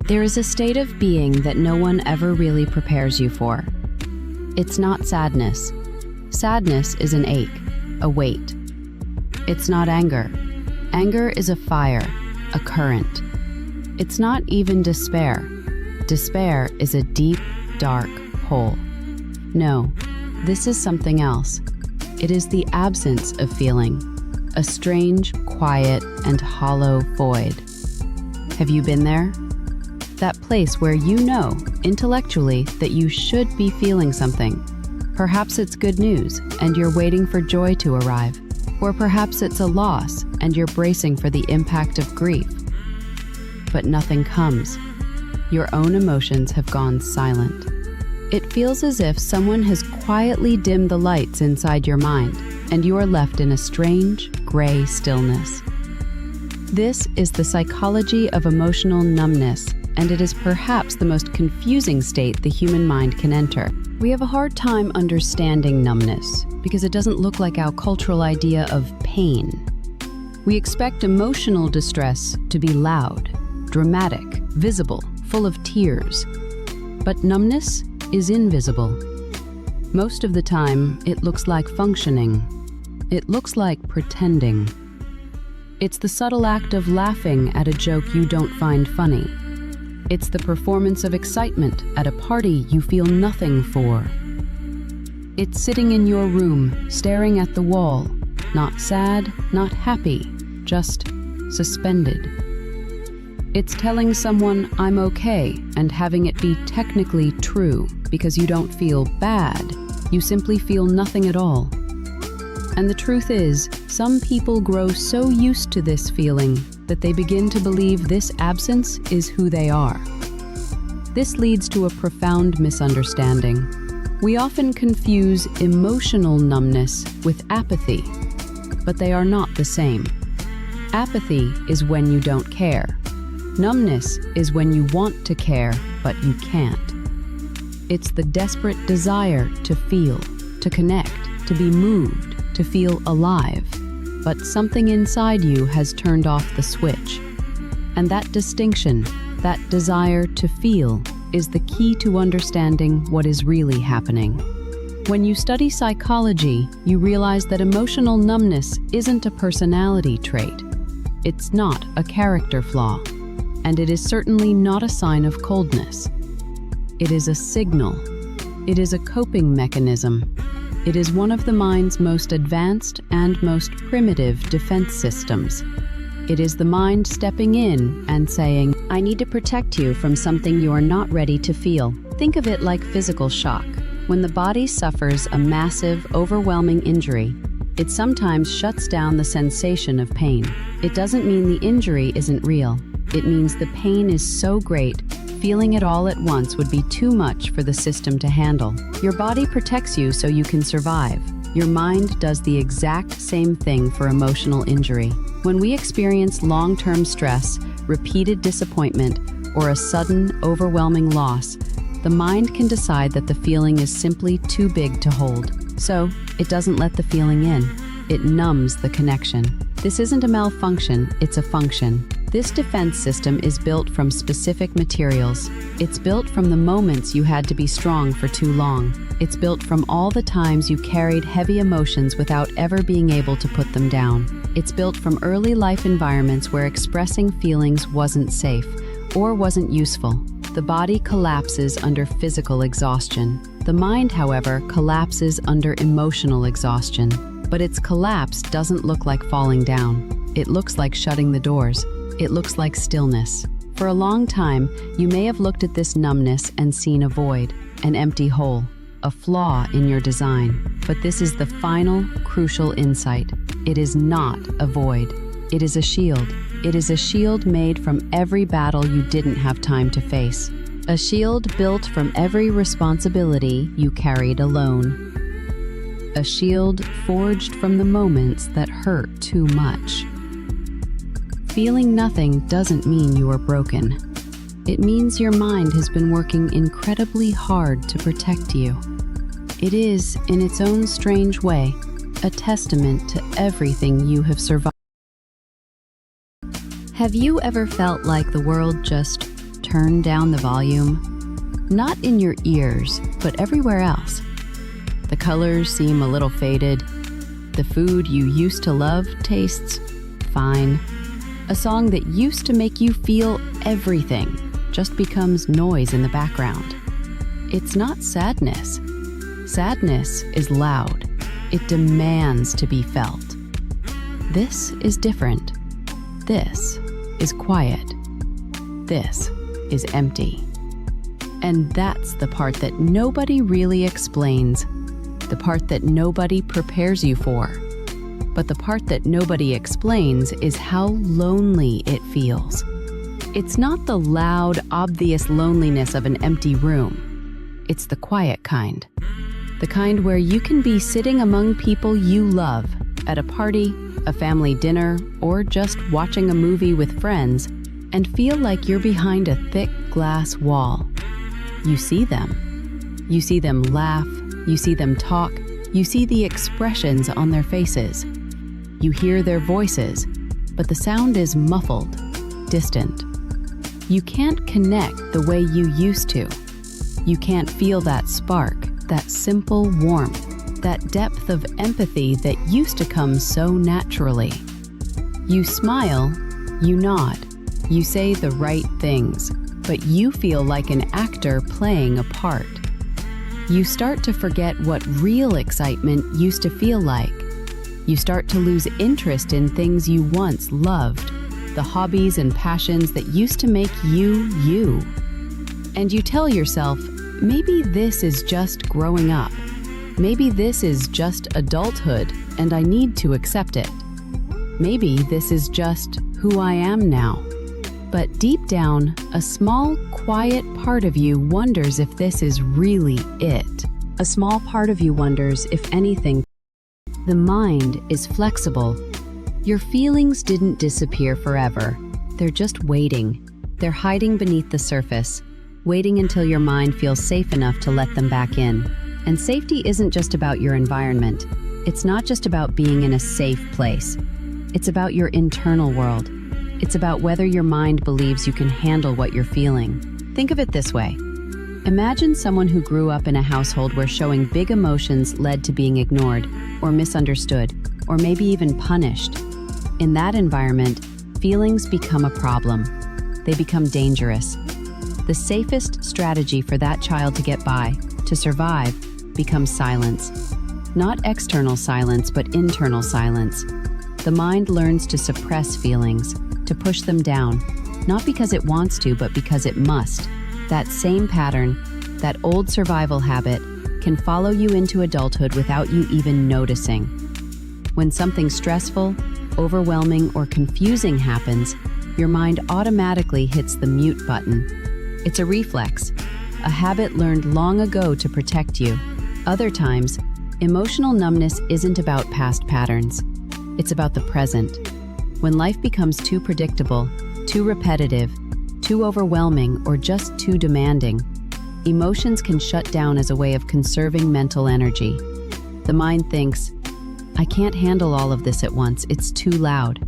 There is a state of being that no one ever really prepares you for. It's not sadness. Sadness is an ache, a weight. It's not anger. Anger is a fire, a current. It's not even despair. Despair is a deep, dark hole. No, this is something else. It is the absence of feeling, a strange, quiet, and hollow void. Have you been there? That place where you know, intellectually, that you should be feeling something. Perhaps it's good news, and you're waiting for joy to arrive. Or perhaps it's a loss, and you're bracing for the impact of grief. But nothing comes. Your own emotions have gone silent. It feels as if someone has quietly dimmed the lights inside your mind, and you are left in a strange, gray stillness. This is the psychology of emotional numbness, and it is perhaps the most confusing state the human mind can enter. We have a hard time understanding numbness because it doesn't look like our cultural idea of pain. We expect emotional distress to be loud, dramatic, visible, full of tears. But numbness is invisible. Most of the time, it looks like functioning. It looks like pretending. It's the subtle act of laughing at a joke you don't find funny. It's the performance of excitement at a party you feel nothing for. It's sitting in your room, staring at the wall, not sad, not happy, just suspended. It's telling someone, "I'm okay," and having it be technically true because you don't feel bad, you simply feel nothing at all. And the truth is, some people grow so used to this feeling that they begin to believe this absence is who they are. This leads to a profound misunderstanding. We often confuse emotional numbness with apathy, but they are not the same. Apathy is when you don't care. Numbness is when you want to care, but you can't. It's the desperate desire to feel, to connect, to be moved, to feel alive. But something inside you has turned off the switch. And that distinction, that desire to feel, is the key to understanding what is really happening. When you study psychology, you realize that emotional numbness isn't a personality trait. It's not a character flaw. And it is certainly not a sign of coldness. It is a signal. It is a coping mechanism. It is one of the mind's most advanced and most primitive defense systems. It is the mind stepping in and saying, "I need to protect you from something you are not ready to feel." Think of it like physical shock. When the body suffers a massive, overwhelming injury, it sometimes shuts down the sensation of pain. It doesn't mean the injury isn't real. It means the pain is so great, feeling it all at once would be too much for the system to handle. Your body protects you so you can survive. Your mind does the exact same thing for emotional injury. When we experience long-term stress, repeated disappointment, or a sudden, overwhelming loss, the mind can decide that the feeling is simply too big to hold. So, it doesn't let the feeling in. It numbs the connection. This isn't a malfunction, it's a function. This defense system is built from specific materials. It's built from the moments you had to be strong for too long. It's built from all the times you carried heavy emotions without ever being able to put them down. It's built from early life environments where expressing feelings wasn't safe or wasn't useful. The body collapses under physical exhaustion. The mind, however, collapses under emotional exhaustion. But its collapse doesn't look like falling down. It looks like shutting the doors. It looks like stillness. For a long time, you may have looked at this numbness and seen a void, an empty hole, a flaw in your design. But this is the final, crucial insight. It is not a void. It is a shield. It is a shield made from every battle you didn't have time to face. A shield built from every responsibility you carried alone. A shield forged from the moments that hurt too much. Feeling nothing doesn't mean you are broken. It means your mind has been working incredibly hard to protect you. It is, in its own strange way, a testament to everything you have survived. Have you ever felt like the world just turn down the volume? Not in your ears, but everywhere else. The colors seem a little faded. The food you used to love tastes fine. A song that used to make you feel everything just becomes noise in the background. It's not sadness. Sadness is loud. It demands to be felt. This is different. This is quiet. This is empty. And that's the part that nobody really explains, the part that nobody prepares you for. But the part that nobody explains is how lonely it feels. It's not the loud, obvious loneliness of an empty room. It's the quiet kind. The kind where you can be sitting among people you love, at a party, a family dinner, or just watching a movie with friends, and feel like you're behind a thick glass wall. You see them. You see them laugh. You see them talk. You see the expressions on their faces. You hear their voices, but the sound is muffled, distant. You can't connect the way you used to. You can't feel that spark, that simple warmth, that depth of empathy that used to come so naturally. You smile, you nod, you say the right things, but you feel like an actor playing a part. You start to forget what real excitement used to feel like. You start to lose interest in things you once loved, the hobbies and passions that used to make you, you. And you tell yourself, maybe this is just growing up. Maybe this is just adulthood and I need to accept it. Maybe this is just who I am now. But deep down, a small, quiet part of you wonders if this is really it. A small part of you wonders if anything. The mind is flexible. Your feelings didn't disappear forever. They're just waiting. They're hiding beneath the surface, waiting until your mind feels safe enough to let them back in. And safety isn't just about your environment. It's not just about being in a safe place. It's about your internal world. It's about whether your mind believes you can handle what you're feeling. Think of it this way. Imagine someone who grew up in a household where showing big emotions led to being ignored, or misunderstood, or maybe even punished. In that environment, feelings become a problem. They become dangerous. The safest strategy for that child to get by, to survive, becomes silence. Not external silence, but internal silence. The mind learns to suppress feelings, to push them down, not because it wants to, but because it must. That same pattern, that old survival habit, can follow you into adulthood without you even noticing. When something stressful, overwhelming, or confusing happens, your mind automatically hits the mute button. It's a reflex, a habit learned long ago to protect you. Other times, emotional numbness isn't about past patterns. It's about the present. When life becomes too predictable, too repetitive, too overwhelming, or just too demanding, emotions can shut down as a way of conserving mental energy. The mind thinks, I can't handle all of this at once, it's too loud.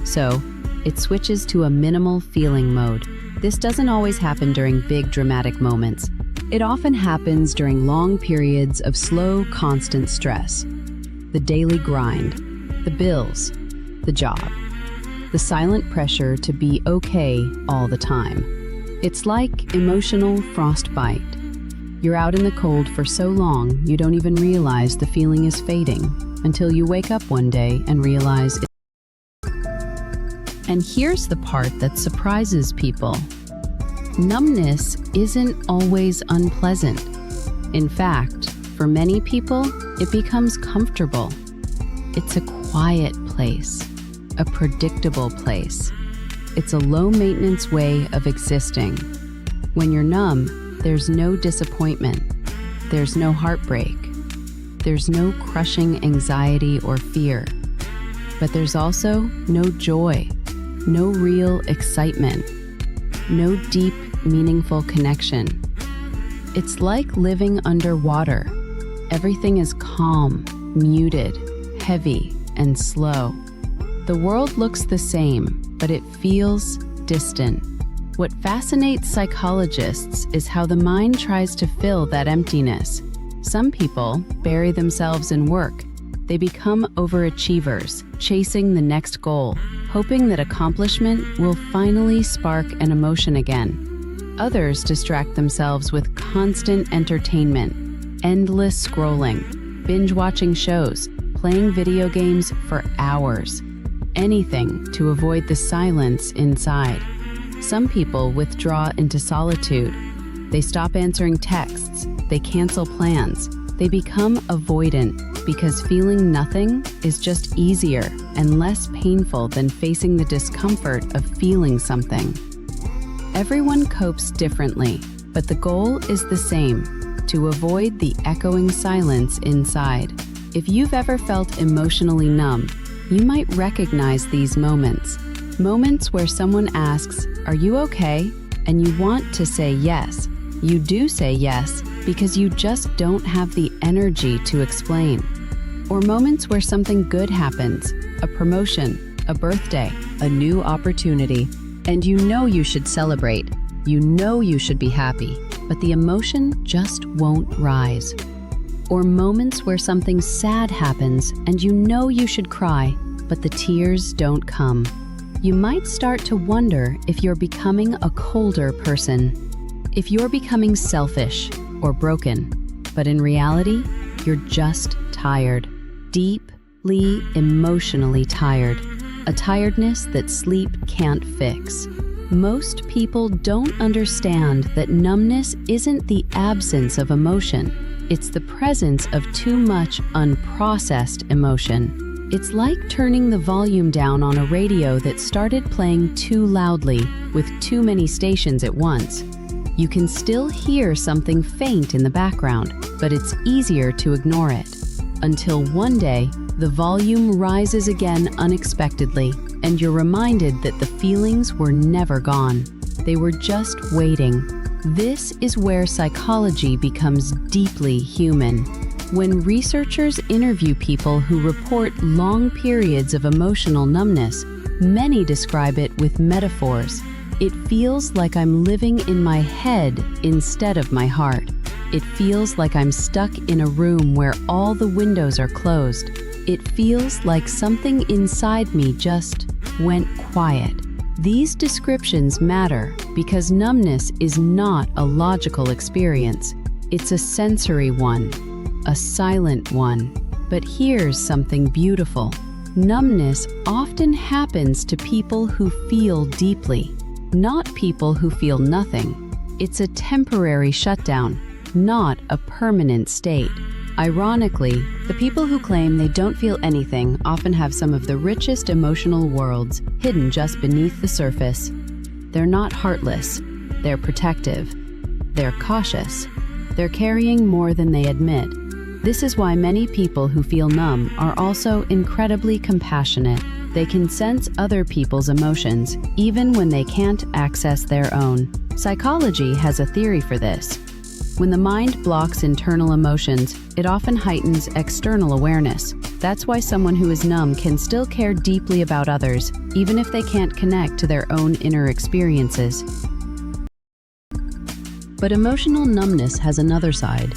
So, it switches to a minimal feeling mode. This doesn't always happen during big dramatic moments. It often happens during long periods of slow, constant stress. The daily grind, the bills, the job, the silent pressure to be okay all the time. It's like emotional frostbite. You're out in the cold for so long, you don't even realize the feeling is fading until you wake up one day and realize it. And here's the part that surprises people. Numbness isn't always unpleasant. In fact, for many people, it becomes comfortable. It's a quiet place, a predictable place. It's a low-maintenance way of existing. When you're numb, there's no disappointment. There's no heartbreak. There's no crushing anxiety or fear. But there's also no joy, no real excitement, no deep, meaningful connection. It's like living underwater. Everything is calm, muted, heavy, and slow. The world looks the same, but it feels distant. What fascinates psychologists is how the mind tries to fill that emptiness. Some people bury themselves in work. They become overachievers, chasing the next goal, hoping that accomplishment will finally spark an emotion again. Others distract themselves with constant entertainment, endless scrolling, binge-watching shows, playing video games for hours. Anything to avoid the silence inside. Some people withdraw into solitude. They stop answering texts. They cancel plans. They become avoidant because feeling nothing is just easier and less painful than facing the discomfort of feeling something. Everyone copes differently, but the goal is the same: to avoid the echoing silence inside. If you've ever felt emotionally numb, you might recognize these moments. Moments where someone asks, "Are you okay?" and you want to say yes. You do say yes because you just don't have the energy to explain. Or moments where something good happens, a promotion, a birthday, a new opportunity, and you know you should celebrate. You know you should be happy, but the emotion just won't rise. Or moments where something sad happens and you know you should cry, but the tears don't come. You might start to wonder if you're becoming a colder person, if you're becoming selfish or broken, but in reality, you're just tired, deeply emotionally tired, a tiredness that sleep can't fix. Most people don't understand that numbness isn't the absence of emotion. It's the presence of too much unprocessed emotion. It's like turning the volume down on a radio that started playing too loudly with too many stations at once. You can still hear something faint in the background, but it's easier to ignore it. Until one day, the volume rises again unexpectedly, and you're reminded that the feelings were never gone. They were just waiting. This is where psychology becomes deeply human. When researchers interview people who report long periods of emotional numbness, many describe it with metaphors. It feels like I'm living in my head instead of my heart. It feels like I'm stuck in a room where all the windows are closed. It feels like something inside me just went quiet. These descriptions matter because numbness is not a logical experience. It's a sensory one, a silent one. But here's something beautiful. Numbness often happens to people who feel deeply, not people who feel nothing. It's a temporary shutdown, not a permanent state. Ironically, the people who claim they don't feel anything often have some of the richest emotional worlds hidden just beneath the surface. They're not heartless. They're protective. They're cautious. They're carrying more than they admit. This is why many people who feel numb are also incredibly compassionate. They can sense other people's emotions, even when they can't access their own. Psychology has a theory for this. When the mind blocks internal emotions, it often heightens external awareness. That's why someone who is numb can still care deeply about others, even if they can't connect to their own inner experiences. But emotional numbness has another side,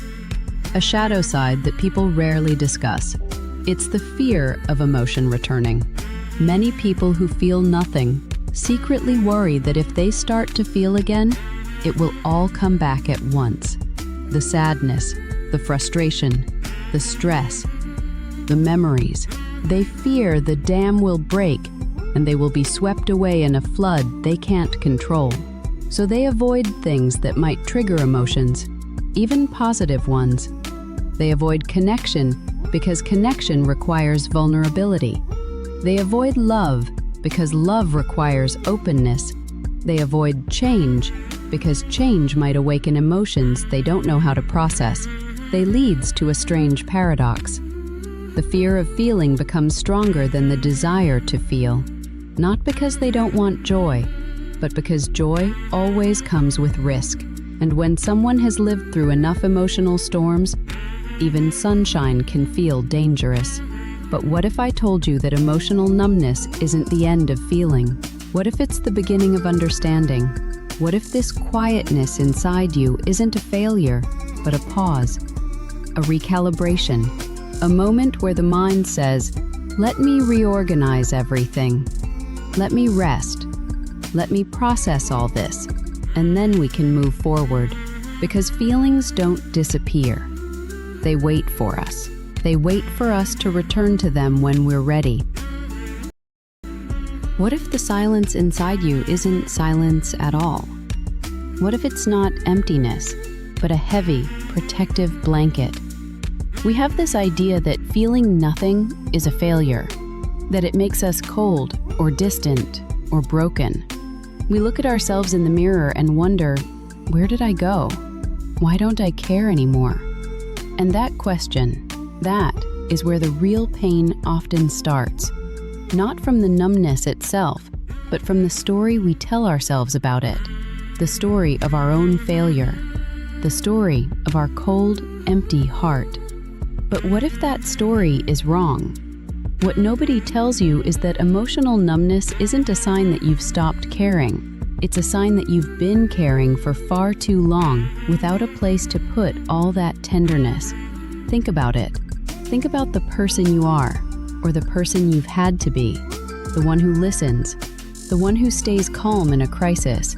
a shadow side that people rarely discuss. It's the fear of emotion returning. Many people who feel nothing secretly worry that if they start to feel again, it will all come back at once. The sadness, the frustration, the stress, the memories. They fear the dam will break and they will be swept away in a flood they can't control. So they avoid things that might trigger emotions, even positive ones. They avoid connection because connection requires vulnerability. They avoid love because love requires openness. They avoid change because change might awaken emotions they don't know how to process. They leads to a strange paradox. The fear of feeling becomes stronger than the desire to feel, not because they don't want joy, but because joy always comes with risk. And when someone has lived through enough emotional storms, even sunshine can feel dangerous. But what if I told you that emotional numbness isn't the end of feeling? What if it's the beginning of understanding? What if this quietness inside you isn't a failure, but a pause, a recalibration, a moment where the mind says, "Let me reorganize everything. Let me rest. Let me process all this, and then we can move forward." Because feelings don't disappear. They wait for us. They wait for us to return to them when we're ready. What if the silence inside you isn't silence at all? What if it's not emptiness, but a heavy, protective blanket? We have this idea that feeling nothing is a failure, that it makes us cold or distant or broken. We look at ourselves in the mirror and wonder, where did I go? Why don't I care anymore? And that question, that is where the real pain often starts. Not from the numbness itself, but from the story we tell ourselves about it. The story of our own failure. The story of our cold, empty heart. But what if that story is wrong? What nobody tells you is that emotional numbness isn't a sign that you've stopped caring. It's a sign that you've been caring for far too long without a place to put all that tenderness. Think about it. Think about the person you are, or the person you've had to be. The one who listens, the one who stays calm in a crisis,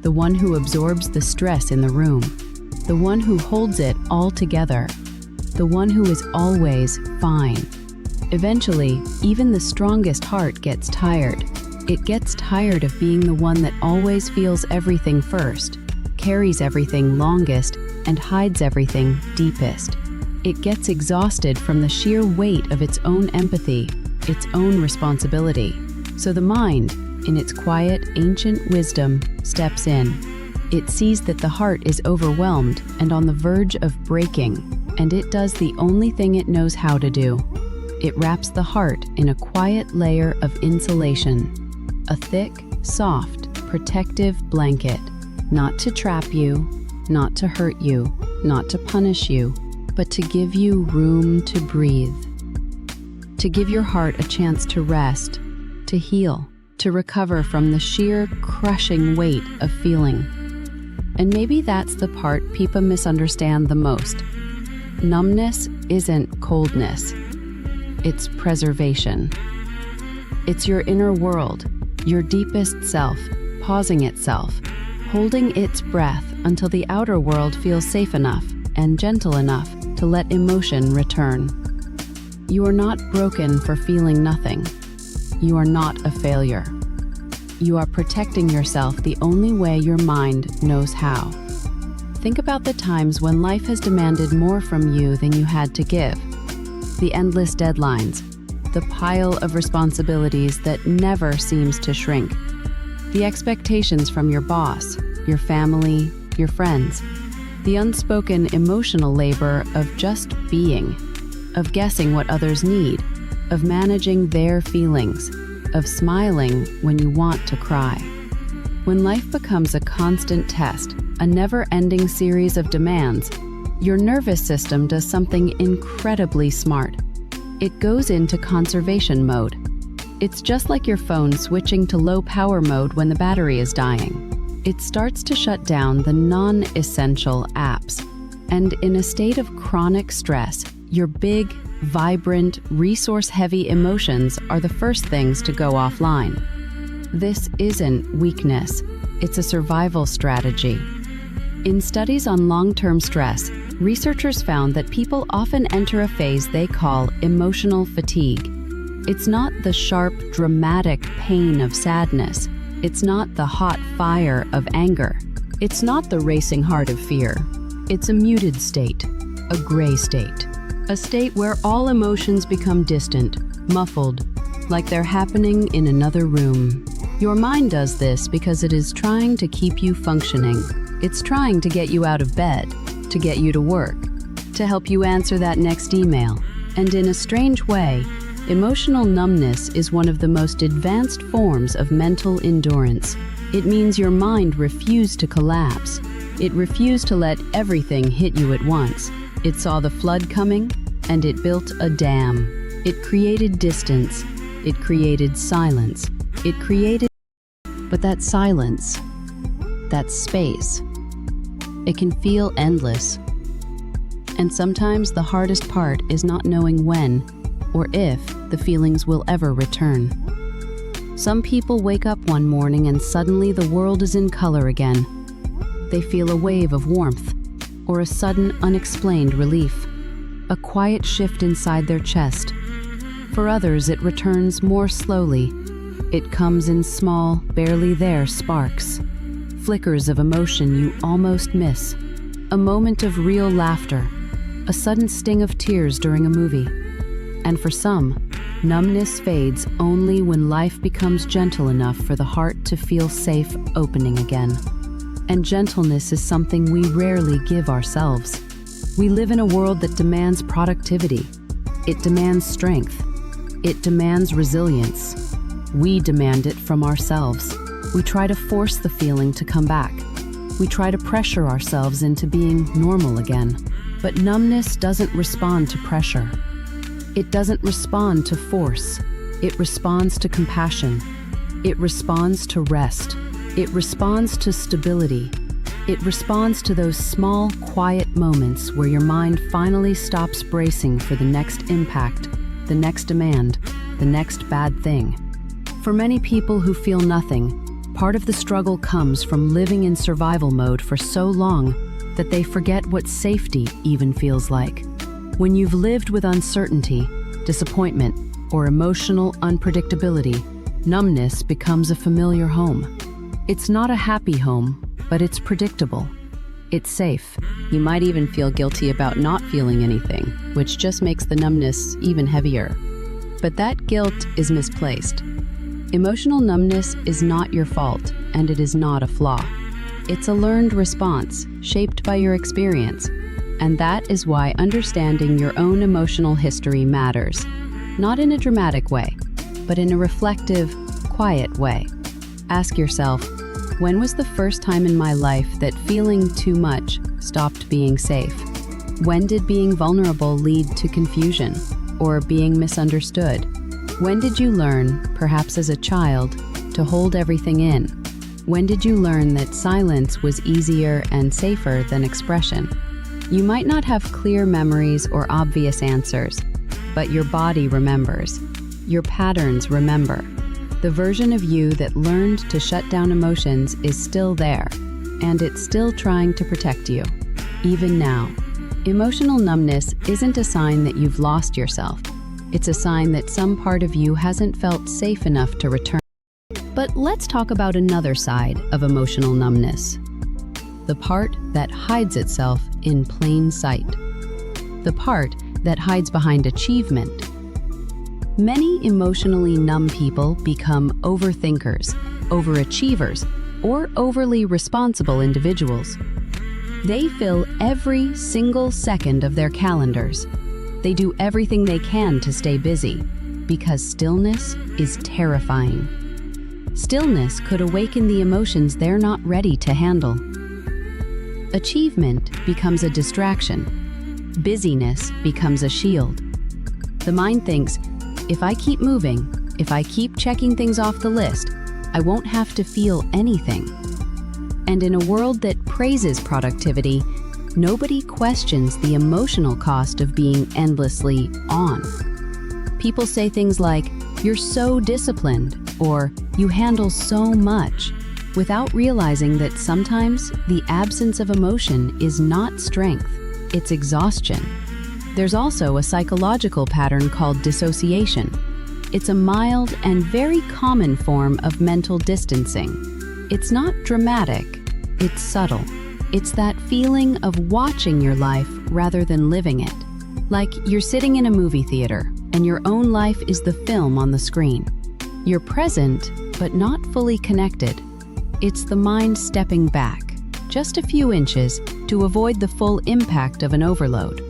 the one who absorbs the stress in the room, the one who holds it all together, the one who is always fine. Eventually, even the strongest heart gets tired. It gets tired of being the one that always feels everything first, carries everything longest, and hides everything deepest. It gets exhausted from the sheer weight of its own empathy, its own responsibility. So the mind, in its quiet, ancient wisdom, steps in. It sees that the heart is overwhelmed and on the verge of breaking, and it does the only thing it knows how to do. It wraps the heart in a quiet layer of insulation, a thick, soft, protective blanket, not to trap you, not to hurt you, not to punish you, but to give you room to breathe. To give your heart a chance to rest, to heal, to recover from the sheer, crushing weight of feeling. And maybe that's the part people misunderstand the most. Numbness isn't coldness. It's preservation. It's your inner world, your deepest self, pausing itself, holding its breath until the outer world feels safe enough and gentle enough to let emotion return. You are not broken for feeling nothing. You are not a failure. You are protecting yourself the only way your mind knows how. Think about the times when life has demanded more from you than you had to give. The endless deadlines, the pile of responsibilities that never seems to shrink, the expectations from your boss, your family, your friends, the unspoken emotional labor of just being, of guessing what others need, of managing their feelings, of smiling when you want to cry. When life becomes a constant test, a never-ending series of demands, your nervous system does something incredibly smart. It goes into conservation mode. It's just like your phone switching to low power mode when the battery is dying. It starts to shut down the non-essential apps. And in a state of chronic stress, your big, vibrant, resource-heavy emotions are the first things to go offline. This isn't weakness. It's a survival strategy. In studies on long-term stress, researchers found that people often enter a phase they call emotional fatigue. It's not the sharp, dramatic pain of sadness. It's not the hot fire of anger. It's not the racing heart of fear. It's a muted state, a gray state, a state where all emotions become distant, muffled, like they're happening in another room. Your mind does this because it is trying to keep you functioning. It's trying to get you out of bed, to get you to work, to help you answer that next email. And in a strange way, emotional numbness is one of the most advanced forms of mental endurance. It means your mind refused to collapse. It refused to let everything hit you at once. It saw the flood coming, and it built a dam. It created distance. It created silence. It created... But that silence, that space. It can feel endless. And sometimes the hardest part is not knowing when or if the feelings will ever return. Some people wake up one morning and suddenly the world is in color again. They feel a wave of warmth or a sudden unexplained relief, a quiet shift inside their chest. For others, it returns more slowly. It comes in small, barely there sparks, flickers of emotion you almost miss, a moment of real laughter, a sudden sting of tears during a movie. And for some, numbness fades only when life becomes gentle enough for the heart to feel safe opening again. And gentleness is something we rarely give ourselves. We live in a world that demands productivity. It demands strength. It demands resilience. We demand it from ourselves. We try to force the feeling to come back. We try to pressure ourselves into being normal again. But numbness doesn't respond to pressure. It doesn't respond to force. It responds to compassion. It responds to rest. It responds to stability. It responds to those small, quiet moments where your mind finally stops bracing for the next impact, the next demand, the next bad thing. For many people who feel nothing, part of the struggle comes from living in survival mode for so long that they forget what safety even feels like. When you've lived with uncertainty, disappointment, or emotional unpredictability, numbness becomes a familiar home. It's not a happy home, but it's predictable. It's safe. You might even feel guilty about not feeling anything, which just makes the numbness even heavier. But that guilt is misplaced. Emotional numbness is not your fault, and it is not a flaw. It's a learned response, shaped by your experience. And that is why understanding your own emotional history matters. Not in a dramatic way, but in a reflective, quiet way. Ask yourself, when was the first time in my life that feeling too much stopped being safe? When did being vulnerable lead to confusion or being misunderstood? When did you learn, perhaps as a child, to hold everything in? When did you learn that silence was easier and safer than expression? You might not have clear memories or obvious answers, but your body remembers. Your patterns remember. The version of you that learned to shut down emotions is still there, and it's still trying to protect you, even now. Emotional numbness isn't a sign that you've lost yourself. It's a sign that some part of you hasn't felt safe enough to return. But let's talk about another side of emotional numbness. The part that hides itself in plain sight. The part that hides behind achievement. Many emotionally numb people become overthinkers, overachievers, or overly responsible individuals. They fill every single second of their calendars. They do everything they can to stay busy, because stillness is terrifying. Stillness could awaken the emotions they're not ready to handle. Achievement becomes a distraction. Busyness becomes a shield. The mind thinks, if I keep moving, if I keep checking things off the list, I won't have to feel anything. And in a world that praises productivity, nobody questions the emotional cost of being endlessly on. People say things like, "You're so disciplined," or "You handle so much," without realizing that sometimes the absence of emotion is not strength, it's exhaustion. There's also a psychological pattern called dissociation. It's a mild and very common form of mental distancing. It's not dramatic, it's subtle. It's that feeling of watching your life rather than living it. Like you're sitting in a movie theater and your own life is the film on the screen. You're present, but not fully connected. It's the mind stepping back, just a few inches, to avoid the full impact of an overload.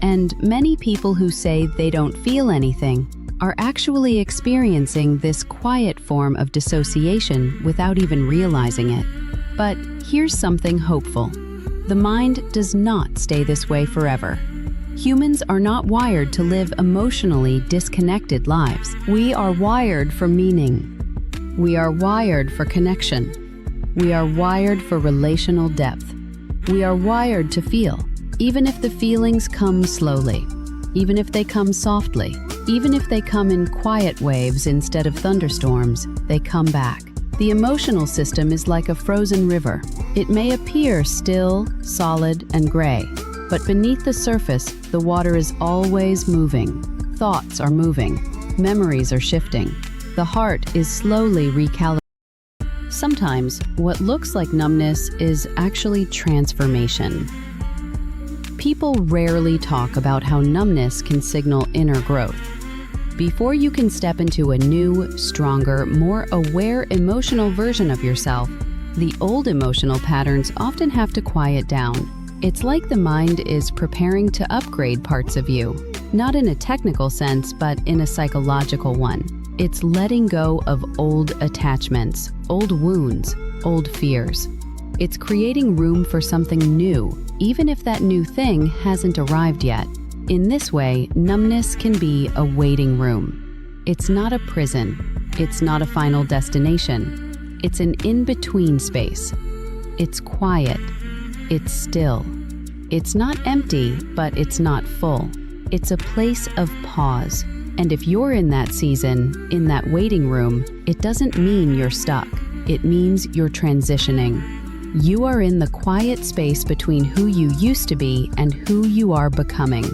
And many people who say they don't feel anything are actually experiencing this quiet form of dissociation without even realizing it. But here's something hopeful. The mind does not stay this way forever. Humans are not wired to live emotionally disconnected lives. We are wired for meaning. We are wired for connection. We are wired for relational depth. We are wired to feel, even if the feelings come slowly, even if they come softly, even if they come in quiet waves instead of thunderstorms, they come back. The emotional system is like a frozen river. It may appear still, solid, and gray, but beneath the surface, the water is always moving. Thoughts are moving. Memories are shifting. The heart is slowly recalibrating. Sometimes, what looks like numbness is actually transformation. People rarely talk about how numbness can signal inner growth. Before you can step into a new, stronger, more aware emotional version of yourself, the old emotional patterns often have to quiet down. It's like the mind is preparing to upgrade parts of you, not in a technical sense, but in a psychological one. It's letting go of old attachments, old wounds, old fears. It's creating room for something new, even if that new thing hasn't arrived yet. In this way, numbness can be a waiting room. It's not a prison. It's not a final destination. It's an in-between space. It's quiet. It's still. It's not empty, but it's not full. It's a place of pause. And if you're in that season, in that waiting room, it doesn't mean you're stuck. It means you're transitioning. You are in the quiet space between who you used to be and who you are becoming.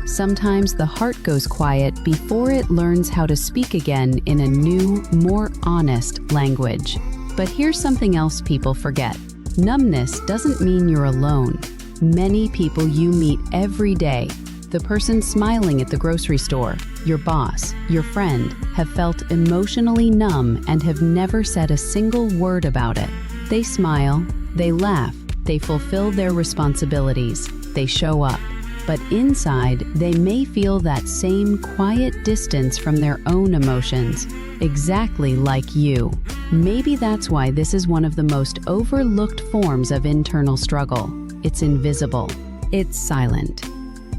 Sometimes the heart goes quiet before it learns how to speak again in a new, more honest language. But here's something else people forget. Numbness doesn't mean you're alone. Many people you meet every day, the person smiling at the grocery store, your boss, your friend, have felt emotionally numb and have never said a single word about it. They smile, they laugh, they fulfill their responsibilities, they show up. But inside, they may feel that same quiet distance from their own emotions, exactly like you. Maybe that's why this is one of the most overlooked forms of internal struggle. It's invisible, it's silent,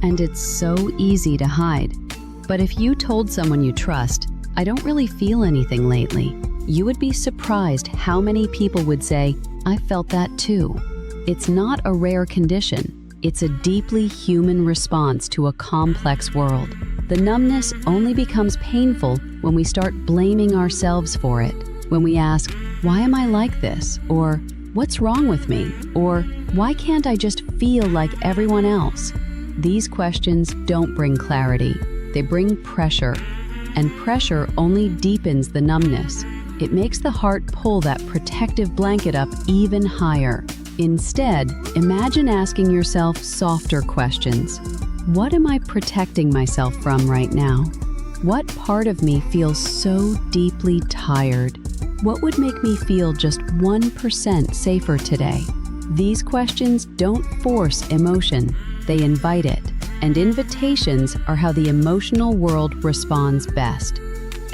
and it's so easy to hide. But if you told someone you trust, "I don't really feel anything lately," you would be surprised how many people would say, "I felt that too." It's not a rare condition. It's a deeply human response to a complex world. The numbness only becomes painful when we start blaming ourselves for it. When we ask, "Why am I like this?" Or, "What's wrong with me?" Or, "Why can't I just feel like everyone else?" These questions don't bring clarity. They bring pressure. And pressure only deepens the numbness. It makes the heart pull that protective blanket up even higher. Instead, imagine asking yourself softer questions. What am I protecting myself from right now? What part of me feels so deeply tired? What would make me feel just 1% safer today? These questions don't force emotion, they invite it. And invitations are how the emotional world responds best.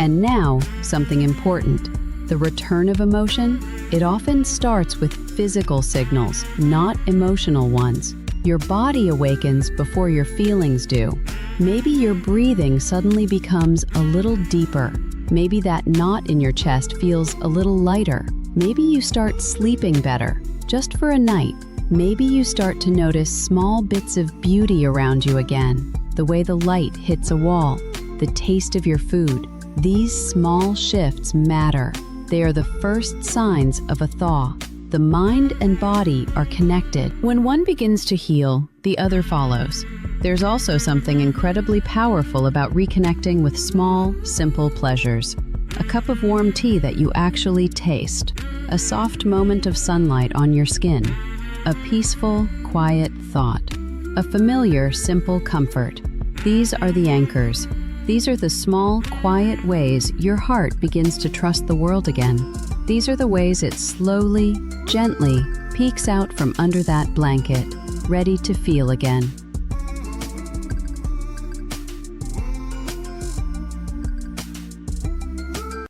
And now, something important. The return of emotion, it often starts with physical signals, not emotional ones. Your body awakens before your feelings do. Maybe your breathing suddenly becomes a little deeper. Maybe that knot in your chest feels a little lighter. Maybe you start sleeping better, just for a night. Maybe you start to notice small bits of beauty around you again. The way the light hits a wall, the taste of your food. These small shifts matter. They are the first signs of a thaw. The mind and body are connected. When one begins to heal, the other follows. There's also something incredibly powerful about reconnecting with small, simple pleasures. A cup of warm tea that you actually taste. A soft moment of sunlight on your skin. A peaceful, quiet thought. A familiar, simple comfort. These are the anchors. These are the small, quiet ways your heart begins to trust the world again. These are the ways it slowly, gently peeks out from under that blanket, ready to feel again.